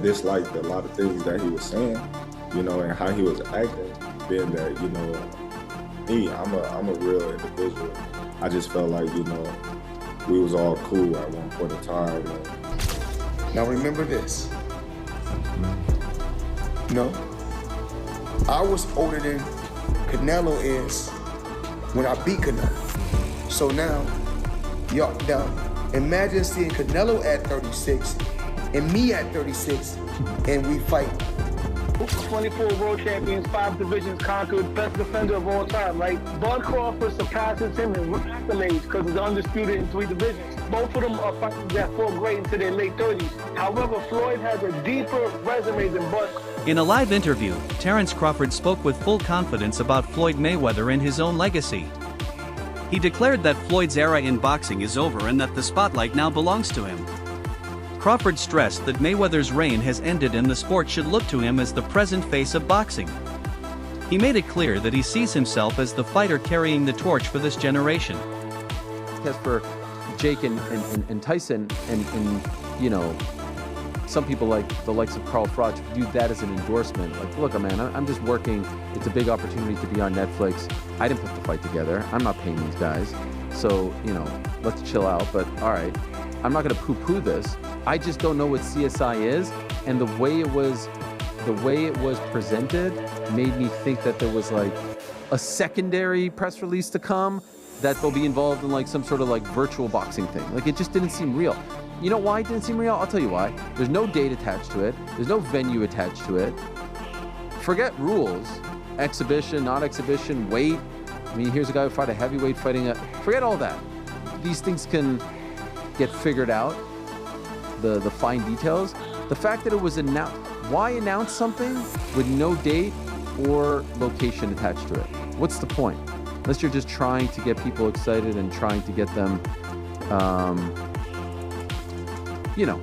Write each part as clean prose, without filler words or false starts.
disliked a lot of things that he was saying, you know, and how he was acting, being that, you know, I'm a real individual. I just felt like, you know, we was all cool at one point in time. Now remember this. No, I was older than Canelo is when I beat Canelo. So now imagine seeing Canelo at 36 and me at 36 and we fight. 24 world champions, 5 divisions conquered, best defender of all time, right? Bud Crawford surpasses him in accolades because he's undisputed in 3 divisions. Both of them are fighting that fall great into their late 30s. However, Floyd has a deeper resume than Bud. In a live interview, Terence Crawford spoke with full confidence about Floyd Mayweather and his own legacy. He declared that Floyd's era in boxing is over and that the spotlight now belongs to him. Crawford stressed that Mayweather's reign has ended and the sport should look to him as the present face of boxing. He made it clear that he sees himself as the fighter carrying the torch for this generation. As for Jake and Tyson, and you know, some people like the likes of Carl Froch viewed that as an endorsement. Like, look, man, I'm just working. It's a big opportunity to be on Netflix. I didn't put the fight together. I'm not paying these guys. So, you know, let's chill out. But all right, I'm not going to poo-poo this. I just don't know what CSI is, and the way it was presented made me think that there was like a secondary press release to come, that they'll be involved in like some sort of like virtual boxing thing. Like, it just didn't seem real. You know why it didn't seem real? I'll tell you why. There's no date attached to it. There's no venue attached to it. Forget rules. Exhibition, not exhibition, weight. I mean, here's a guy who fought a heavyweight fighting forget all that. These things can get figured out. The fine details. The fact that it was announced, why announce something with no date or location attached to it? What's the point? Unless you're just trying to get people excited and trying to get them, you know,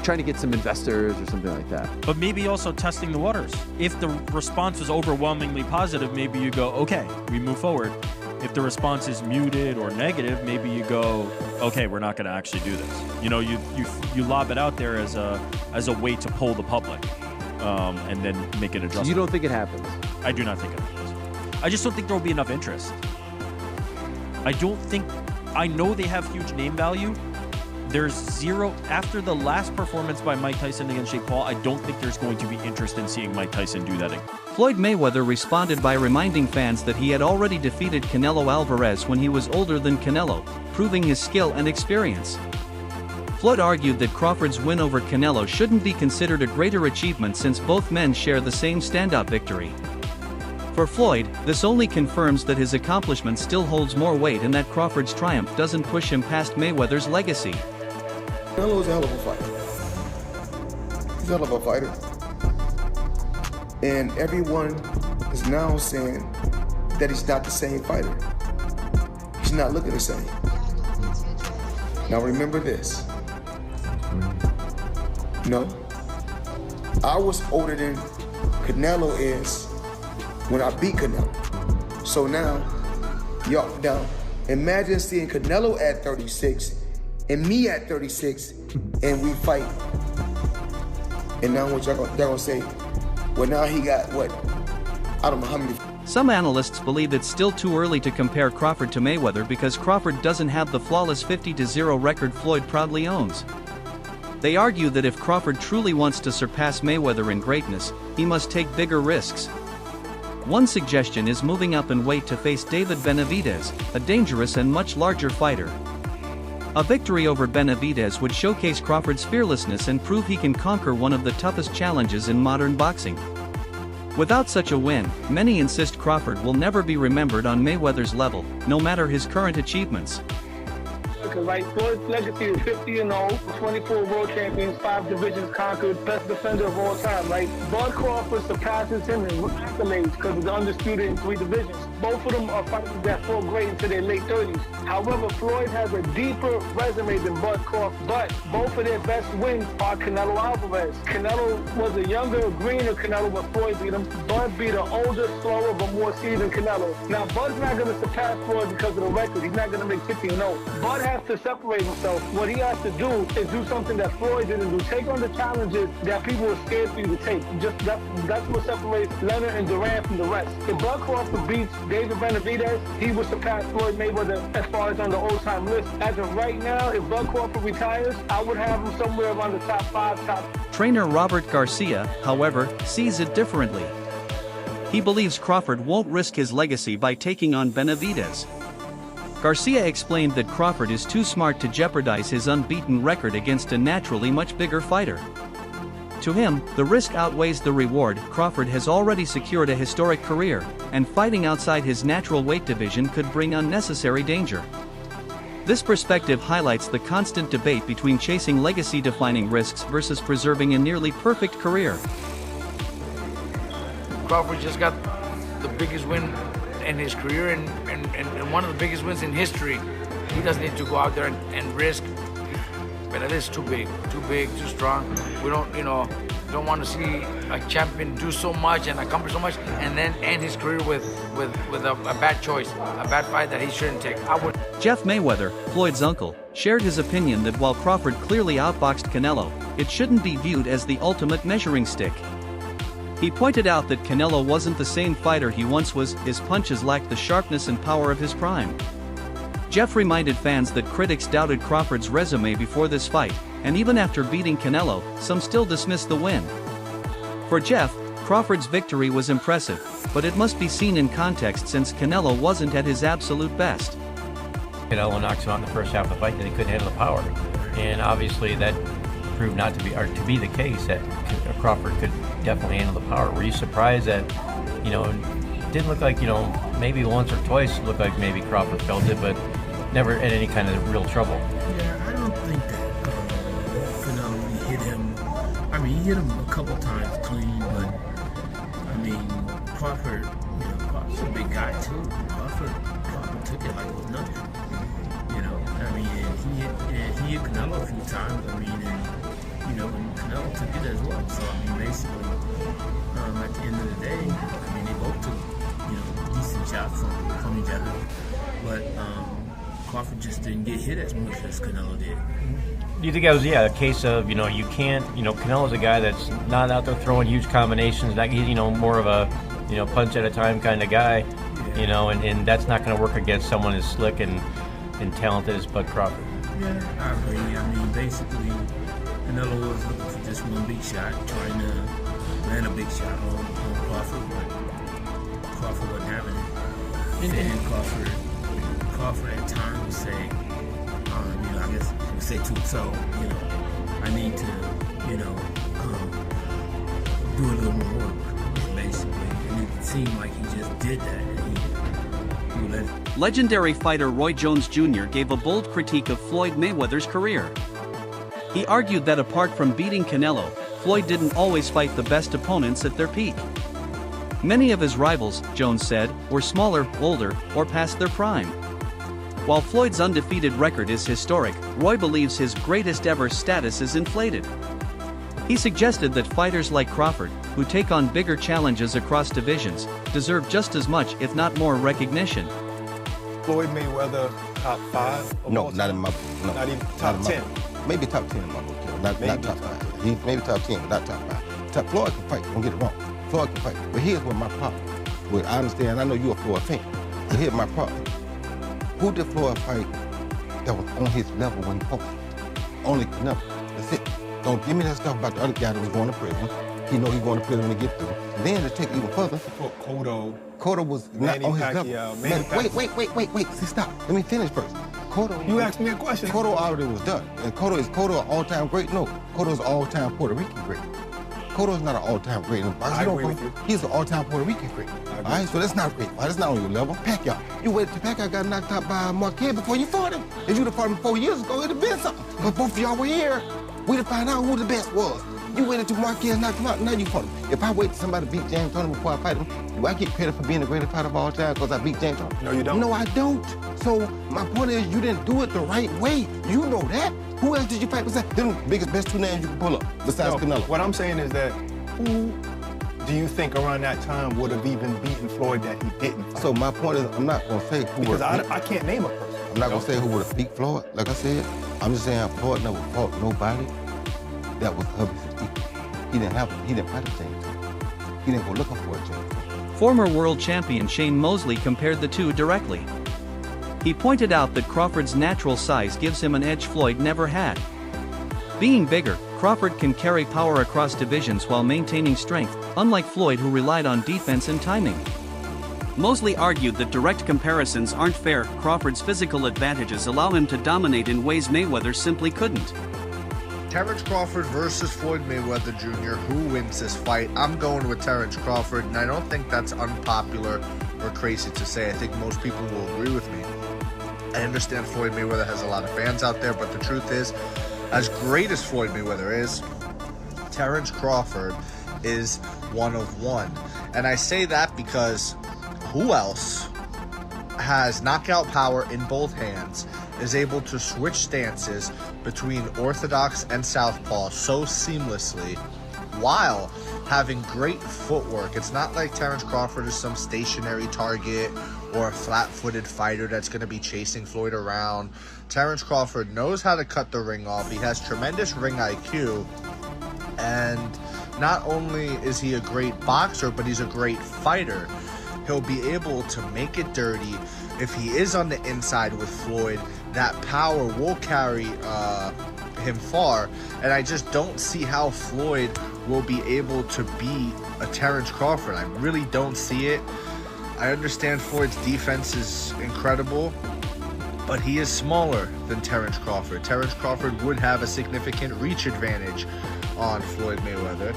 trying to get some investors or something like that. But maybe also testing the waters. If the response was overwhelmingly positive, maybe you go, okay, we move forward. If the response is muted or negative, maybe you go, okay, we're not going to actually do this. You know, you lob it out there as a way to pull the public, and then make an adjustment. You don't think it happens? I do not think it happens. I just don't think there will be enough interest. I know they have huge name value. There's zero, after the last performance by Mike Tyson against Jake Paul, I don't think there's going to be interest in seeing Mike Tyson do that again. Floyd Mayweather responded by reminding fans that he had already defeated Canelo Alvarez when he was older than Canelo, proving his skill and experience. Floyd argued that Crawford's win over Canelo shouldn't be considered a greater achievement since both men share the same stand-up victory. For Floyd, this only confirms that his accomplishment still holds more weight and that Crawford's triumph doesn't push him past Mayweather's legacy. Canelo's a hell of a fighter. He's a hell of a fighter. And everyone is now saying that he's not the same fighter. He's not looking the same. Now remember this. No, I was older than Canelo is when I beat Canelo. So now, imagine seeing Canelo at 36 and me at 36 and we fight. And now what y'all gonna say? Well, now he got what? I don't know how many. Some analysts believe it's still too early to compare Crawford to Mayweather because Crawford doesn't have the flawless 50-0 record Floyd proudly owns. They argue that if Crawford truly wants to surpass Mayweather in greatness, he must take bigger risks. One suggestion is moving up in weight to face David Benavidez, a dangerous and much larger fighter. A victory over Benavidez would showcase Crawford's fearlessness and prove he can conquer one of the toughest challenges in modern boxing. Without such a win, many insist Crawford will never be remembered on Mayweather's level, no matter his current achievements. Right, Floyd's legacy is 50-0, 24 world champions, 5 divisions conquered, best defender of all time, right? Bud Crawford surpasses him in accolades because he's undisputed in 3 divisions. Both of them are fighting that fall great into their late 30s. However, Floyd has a deeper resume than Bud Crawford, but both of their best wins are Canelo Alvarez. Canelo was a younger, greener Canelo when Floyd beat him. Bud beat an older, slower, but more seasoned Canelo. Now, Bud's not going to surpass Floyd because of the record. He's not going to make 50-0. Bud has has to separate himself. What he has to do is do something that Floyd didn't do. Take on the challenges that people were scared for you to take. Just that's what separates Leonard and Durant from the rest. If Bud Crawford beats David Benavidez, he would surpass Floyd Mayweather as far as on the all-time list. As of right now, if Bud Crawford retires, I would have him somewhere around the top 5, top. Trainer Robert Garcia, however, sees it differently. He believes Crawford won't risk his legacy by taking on Benavidez. Garcia explained that Crawford is too smart to jeopardize his unbeaten record against a naturally much bigger fighter. To him, the risk outweighs the reward. Crawford has already secured a historic career, and fighting outside his natural weight division could bring unnecessary danger. This perspective highlights the constant debate between chasing legacy-defining risks versus preserving a nearly perfect career. Crawford just got the biggest win in his career and one of the biggest wins in history. He doesn't need to go out there and risk. But it is too big, too strong. We don't want to see a champion do so much and accomplish so much and then end his career with a bad choice, a bad fight that he shouldn't take. Jeff Mayweather, Floyd's uncle, shared his opinion that while Crawford clearly outboxed Canelo, it shouldn't be viewed as the ultimate measuring stick. He pointed out that Canelo wasn't the same fighter he once was, his punches lacked the sharpness and power of his prime. Jeff reminded fans that critics doubted Crawford's resume before this fight, and even after beating Canelo, some still dismissed the win. For Jeff, Crawford's victory was impressive, but it must be seen in context since Canelo wasn't at his absolute best. Canelo knocks him out in the first half of the fight that he couldn't handle the power, and obviously that proved not to be, or to be the case, that Crawford could definitely handle the power. Were you surprised that, it didn't look like, maybe once or twice it looked like maybe Crawford felt it, but never in any kind of real trouble? Yeah, I don't think that Canelo hit him. I mean, he hit him a couple times clean, but I mean, Crawford, Crawford's a big guy too. Crawford took it like it was nothing. I mean, and he hit Canelo a few times. I mean, and Canelo took it as well. So I mean, basically, at the end of the day, I mean, they both took decent shots from each other, but Crawford just didn't get hit as much as Canelo did. Do you think that was a case of you can't Canelo's a guy that's not out there throwing huge combinations, that he's more of a punch at a time kind of guy, and that's not going to work against someone as slick and talented as Bud Crawford. Yeah, I agree. I mean, basically, Canelo was looking for just one big shot, trying to land a big shot on Crawford, but Crawford wasn't having it. And Crawford at times would say, I guess he would say to himself, I need to, do a little more work, basically. And it seemed like he just did that, and he let it. Legendary fighter Roy Jones Jr. gave a bold critique of Floyd Mayweather's career. He argued that apart from beating Canelo, Floyd didn't always fight the best opponents at their peak. Many of his rivals, Jones said, were smaller, older, or past their prime. While Floyd's undefeated record is historic, Roy believes his greatest ever status is inflated. He suggested that fighters like Crawford, who take on bigger challenges across divisions, deserve just as much if not more recognition. Floyd Mayweather, top 5? No, not in my book. No, not even top 10? Maybe top 10 in my book, not top 5. He maybe top 10, but not top 5. Floyd can fight, don't get it wrong. Floyd can fight. But here's what my problem. Well, I understand, I know you're a Floyd fan, but here's my problem. Who did Floyd fight that was on his level when he fought? Only Canelo. That's it. Don't give me that stuff about the other guy that was going to prison. He know he's going to prison when he get through. And then to take it even further. Cotto was not on his level. Wait. See, stop. Let me finish first. Cotto. You asked me a question. Cotto already was done. And is Cotto an all-time great? No. Cotto's an all-time Puerto Rican great. Cotto's not an all-time great in boxing. I agree with you. He's an all-time Puerto Rican great. All right, so that's not great. That's not on your level. Pacquiao. You waited till Pacquiao got knocked out by Marquez before you fought him. If you'd have fought him 4 years ago, it'd have been something. But both of y'all were here. We'd have found out who the best was. You waited till Marquez knocked him out, now you fought him. If I wait till somebody beat James Toney before I fight him, do I get credit for being the greatest fighter of all time because I beat James Toney? No, you don't. No, I don't. So my point is, you didn't do it the right way. You know that. Who else did you fight besides them best 2 names you can pull up besides Canelo? What I'm saying is that who do you think around that time would have even beaten Floyd that he didn't fight? So my point is, I'm not going to say who. Because I can't name a person. I'm not gonna say who would have beat Floyd. Like I said, I'm just saying Floyd never fought nobody that was of his equal. He didn't fight a change. He didn't go looking for a change. Former world champion Shane Mosley compared the two directly. He pointed out that Crawford's natural size gives him an edge Floyd never had. Being bigger, Crawford can carry power across divisions while maintaining strength, unlike Floyd who relied on defense and timing. Mosley argued that direct comparisons aren't fair. Crawford's physical advantages allow him to dominate in ways Mayweather simply couldn't. Terence Crawford versus Floyd Mayweather Jr. Who wins this fight? I'm going with Terence Crawford, and I don't think that's unpopular or crazy to say. I think most people will agree with me. I understand Floyd Mayweather has a lot of fans out there, but the truth is, as great as Floyd Mayweather is, Terence Crawford is one of one. And I say that because who else has knockout power in both hands, is able to switch stances between orthodox and southpaw so seamlessly while having great footwork? It's not like Terence Crawford is some stationary target or a flat-footed fighter that's going to be chasing Floyd around. Terence Crawford knows how to cut the ring off. He has tremendous ring IQ, and not only is he a great boxer, but he's a great fighter. He'll be able to make it dirty. If he is on the inside with Floyd, that power will carry him far, and I just don't see how Floyd will be able to beat a Terence Crawford. I really don't see it. I understand Floyd's defense is incredible, but he is smaller than Terence Crawford. Terence Crawford would have a significant reach advantage on Floyd Mayweather.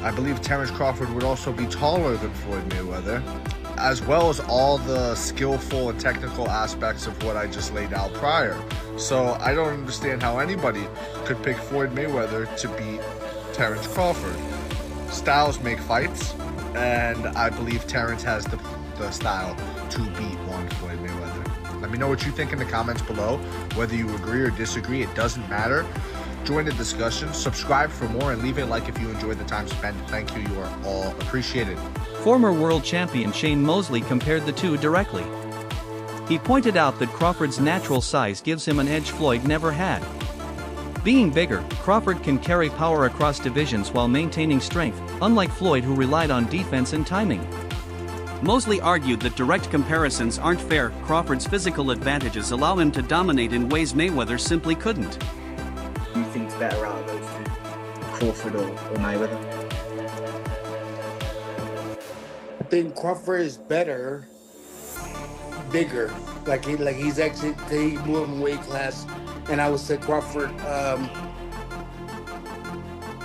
I believe Terence Crawford would also be taller than Floyd Mayweather, as well as all the skillful and technical aspects of what I just laid out prior. So I don't understand how anybody could pick Floyd Mayweather to beat Terence Crawford. Styles make fights, and I believe Terence has the style to beat one Floyd Mayweather. Let me know what you think in the comments below. Whether you agree or disagree, it doesn't matter. Join the discussion, subscribe for more, and leave a like if you enjoyed the time spent. Thank you. You are all appreciated. Former world champion Shane Mosley compared the two directly. He pointed out that Crawford's natural size gives him an edge Floyd never had. Being bigger, Crawford can carry power across divisions while maintaining strength, unlike Floyd who relied on defense and timing. Mosley argued that direct comparisons aren't fair. Crawford's physical advantages allow him to dominate in ways Mayweather simply couldn't. Who you think's better out of those two, Crawford or Mayweather? I think Crawford is better, bigger. Like he's actually moving weight class, and I would say Crawford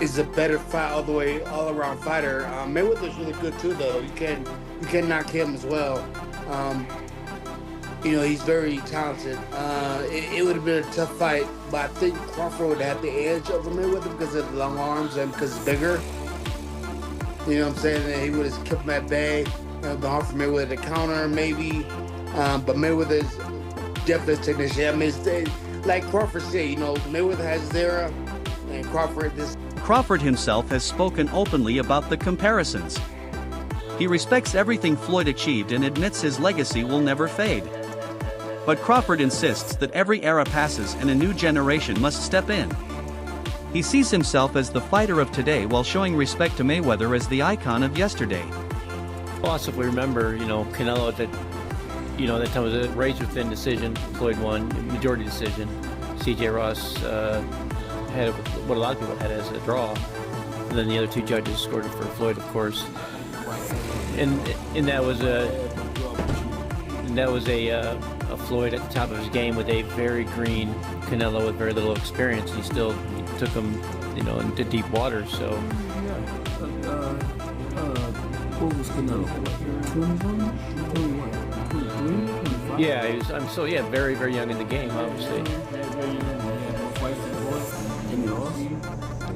is a better fight all around fighter. Mayweather's really good too, though. You can knock him as well. He's very talented. It would have been a tough fight, but I think Crawford would have the edge over Mayweather because of the long arms and because he's bigger. You know what I'm saying? And he would have kept him at bay. Been hard for Mayweather to counter, maybe. But Mayweather's definitely a technician. I mean, like Crawford said, Mayweather has his era, and Crawford this. Crawford himself has spoken openly about the comparisons. He respects everything Floyd achieved and admits his legacy will never fade. But Crawford insists that every era passes and a new generation must step in. He sees himself as the fighter of today while showing respect to Mayweather as the icon of yesterday. Possibly remember, Canelo at that time was a razor-thin decision. Floyd won, majority decision. C.J. Ross had what a lot of people had as a draw. And then the other two judges scored it for Floyd, of course. And that was a Floyd at the top of his game with a very green Canelo with very little experience. He still took him, into deep water. So. What was Canelo? 21, 23. Yeah, he was. Very, very young in the game, obviously.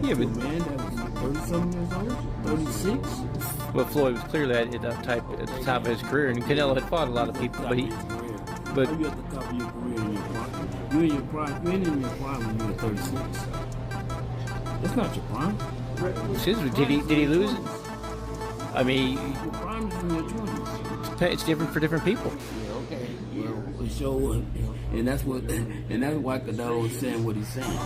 Yeah, but man that was 30-something years old, 36. Well, Floyd was clearly at the top of his career, and Canelo had fought a lot of people, but you at the top of your career in your prime. You ain't in your prime when you were 36. That's not your prime. Did he lose it? I mean, your prime is in your 20s. It's different for different people. Yeah, okay. Well, to show him, and that's why Canelo was saying what he's saying.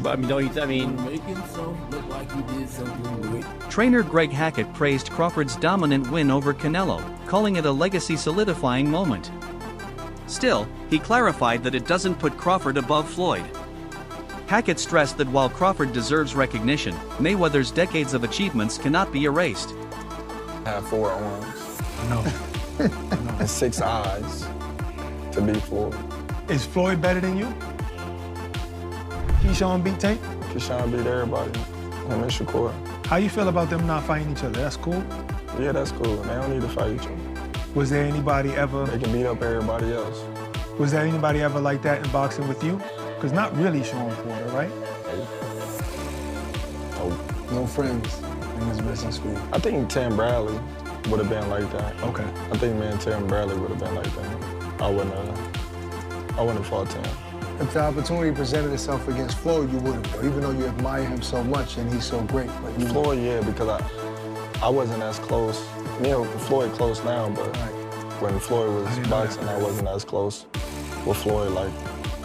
But I mean, Make himself look like he did something great. Trainer Greg Hackett praised Crawford's dominant win over Canelo, calling it a legacy-solidifying moment. Still, he clarified that it doesn't put Crawford above Floyd. Hackett stressed that while Crawford deserves recognition, Mayweather's decades of achievements cannot be erased. I have 4 arms. And 6 eyes to beat Floyd. Is Floyd better than you? Keyshawn beat Tank? Keyshawn beat everybody. Him and Shakur. How you feel about them not fighting each other? That's cool? Yeah, that's cool. They don't need to fight each other. Was there anybody ever... They can beat up everybody else. Was there anybody ever like that in boxing with you? Because not really Sean Porter, right? No friends in this business for you. I think Tim Bradley would have been like that. Okay. I think me and Tim Bradley would have been like that. I wouldn't have fought Tim. If the opportunity presented itself against Floyd, you wouldn't, though, even though you admire him so much and he's so great. But Floyd, yeah, because I wasn't as close. Me and Floyd close now, but when Floyd was boxing, I wasn't as close with Floyd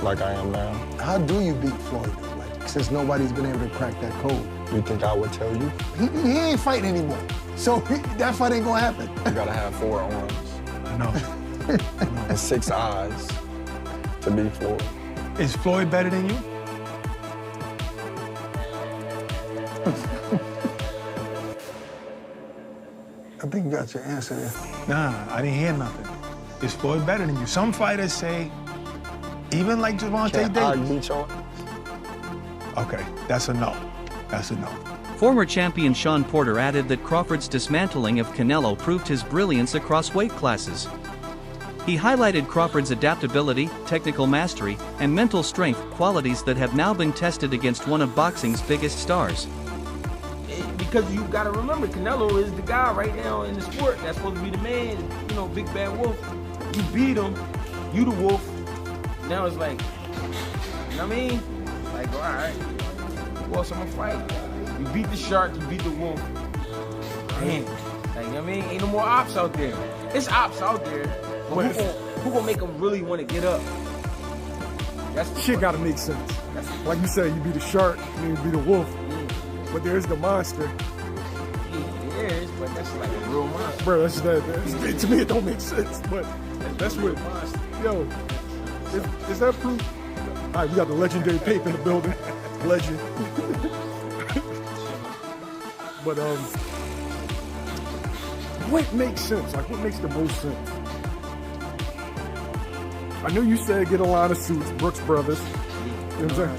like I am now. How do you beat Floyd? Like, since nobody's been able to crack that code. You think I would tell you? He ain't fighting anymore, so that fight ain't gonna happen. You gotta have 4 arms. I know. And 6 eyes to beat Floyd. Is Floyd better than you? I think you got your answer there. Nah, I didn't hear nothing. Is Floyd better than you? Some fighters say, even like Gervonta Davis. Okay, that's a no. That's a no. Former champion Sean Porter added that Crawford's dismantling of Canelo proved his brilliance across weight classes. He highlighted Crawford's adaptability, technical mastery, and mental strength, qualities that have now been tested against one of boxing's biggest stars. Because you gotta remember, Canelo is the guy right now in the sport that's supposed to be the man, you know, big bad wolf. You beat him, you the wolf. Now it's like, you know what I mean? Like, all right, who else I'm gonna fight? You beat the shark, you beat the wolf. Damn, like, you know what I mean? Ain't no more ops out there. It's ops out there, but who gonna make them really want to get up? That's shit gotta make sense. Like you said, you be the shark, you be the wolf. But there's the monster. There is, but that's like a real monster. Bro, that's to me it don't make sense, but that's what, yo, is that proof? All right, we got the legendary Pape in the building. Legend. But what makes sense? Like, what makes the most sense? I know you said get a line of suits, Brooks Brothers. You know what I'm saying?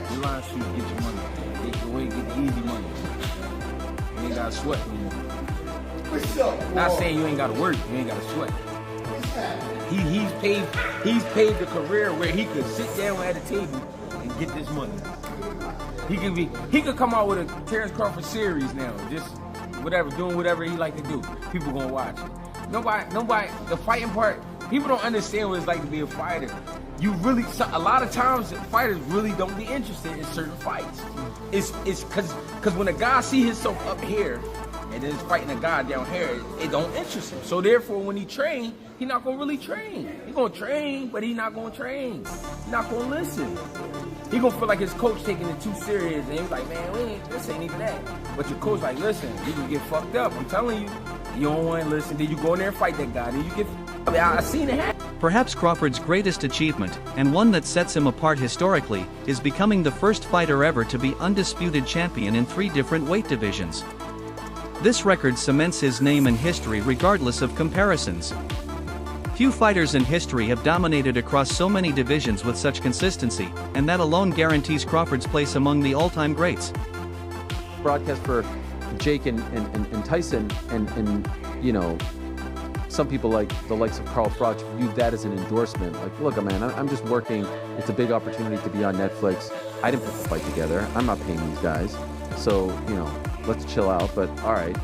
Get a line of suits, get your money. Get the easy money. You ain't gotta sweat anymore. What's up, Not saying you ain't gotta work, you ain't gotta sweat. He's paved a career where he could sit down at a table and get this money. He could come out with a Terence Crawford series now, just whatever, doing whatever he like to do. People gonna watch it. Nobody, the fighting part, people don't understand what it's like to be a fighter. A lot of times fighters really don't be interested in certain fights. It's cause when a guy see himself up here and then he's fighting a guy down here, it don't interest him. So therefore when he train, he not gonna really train. He gonna train, but he not gonna train. He not gonna listen. He gonna feel like his coach taking it too serious and he's like, man, this ain't even that. But your coach like, listen, you can get fucked up. I'm telling you, you don't wanna listen. Then you go in there and fight that guy. Then you get, I seen it happen. Perhaps Crawford's greatest achievement, and one that sets him apart historically, is becoming the first fighter ever to be undisputed champion in 3 different weight divisions. This record cements his name in history regardless of comparisons. Few fighters in history have dominated across so many divisions with such consistency, and that alone guarantees Crawford's place among the all-time greats. Broadcast for Jake and Tyson, and you know, some people like the likes of Carl Froch viewed that as an endorsement. Like, look, man, I'm just working. It's a big opportunity to be on Netflix. I didn't put the fight together. I'm not paying these guys. So, you know, let's chill out. But all right,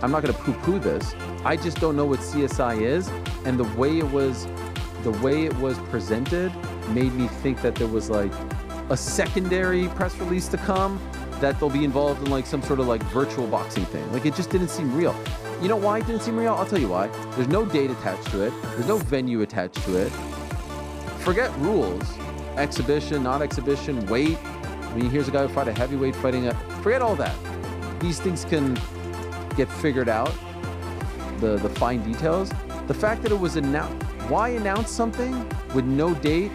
I'm not going to poo-poo this. I just don't know what CSI is, and the way it was presented made me think that there was like a secondary press release to come, that they'll be involved in like some sort of like virtual boxing thing. Like, it just didn't seem real. You know why it didn't seem real? I'll tell you why. There's no date attached to it. There's no venue attached to it. Forget rules. Exhibition, not exhibition, weight. I mean, here's a guy who fought a heavyweight fighting a... Forget all that. These things can get figured out, the fine details. The fact that it was announced... Why announce something with no date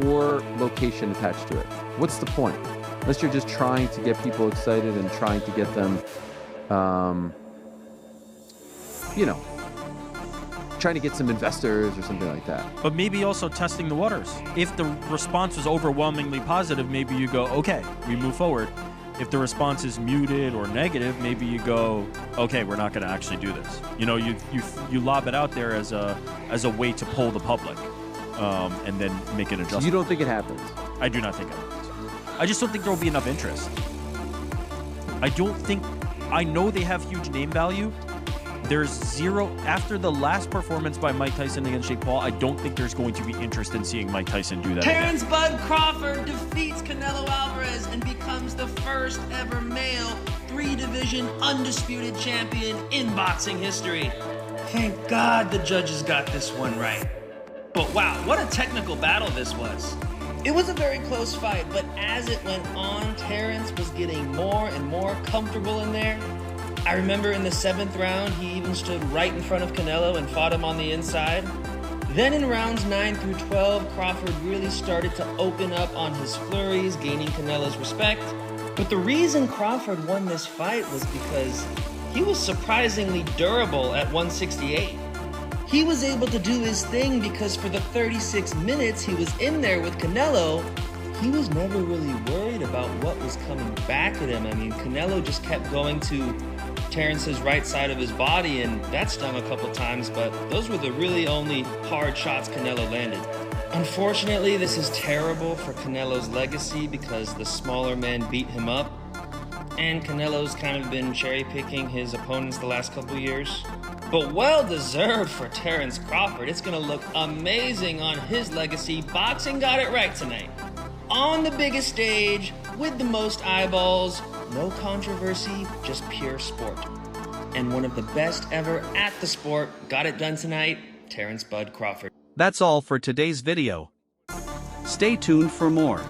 or location attached to it? What's the point? Unless you're just trying to get people excited and trying to get them, you know, trying to get some investors or something like that. But maybe also testing the waters. If the response was overwhelmingly positive, maybe you go, okay, we move forward. If the response is muted or negative, maybe you go, okay, we're not going to actually do this. You know, you lob it out there as a way to poll the public, and then make an adjustment. You don't think it happens? I do not think it happens. I just don't think there will be enough interest. I know they have huge name value. There's zero, after the last performance by Mike Tyson against Jake Paul, I don't think there's going to be interest in seeing Mike Tyson do that Terence again. Bud Crawford defeats Canelo Alvarez and becomes the first ever male 3-division undisputed champion in boxing history. Thank God the judges got this one right. But wow, what a technical battle this was. It was a very close fight, but as it went on, Terence was getting more and more comfortable in there. I remember in the 7th round, he even stood right in front of Canelo and fought him on the inside. Then in rounds 9 through 12, Crawford really started to open up on his flurries, gaining Canelo's respect. But the reason Crawford won this fight was because he was surprisingly durable at 168. He was able to do his thing because for the 36 minutes he was in there with Canelo, he was never really worried about what was coming back at him. I mean, Canelo just kept going to Terence's right side of his body, and that stung a couple times, but those were the really only hard shots Canelo landed. Unfortunately, this is terrible for Canelo's legacy because the smaller men beat him up, and Canelo's kind of been cherry-picking his opponents the last couple years. But well-deserved for Terence Crawford. It's gonna look amazing on his legacy. Boxing got it right tonight. On the biggest stage, with the most eyeballs, no controversy, just pure sport. And one of the best ever at the sport got it done tonight, Terence Bud Crawford. That's all for today's video. Stay tuned for more.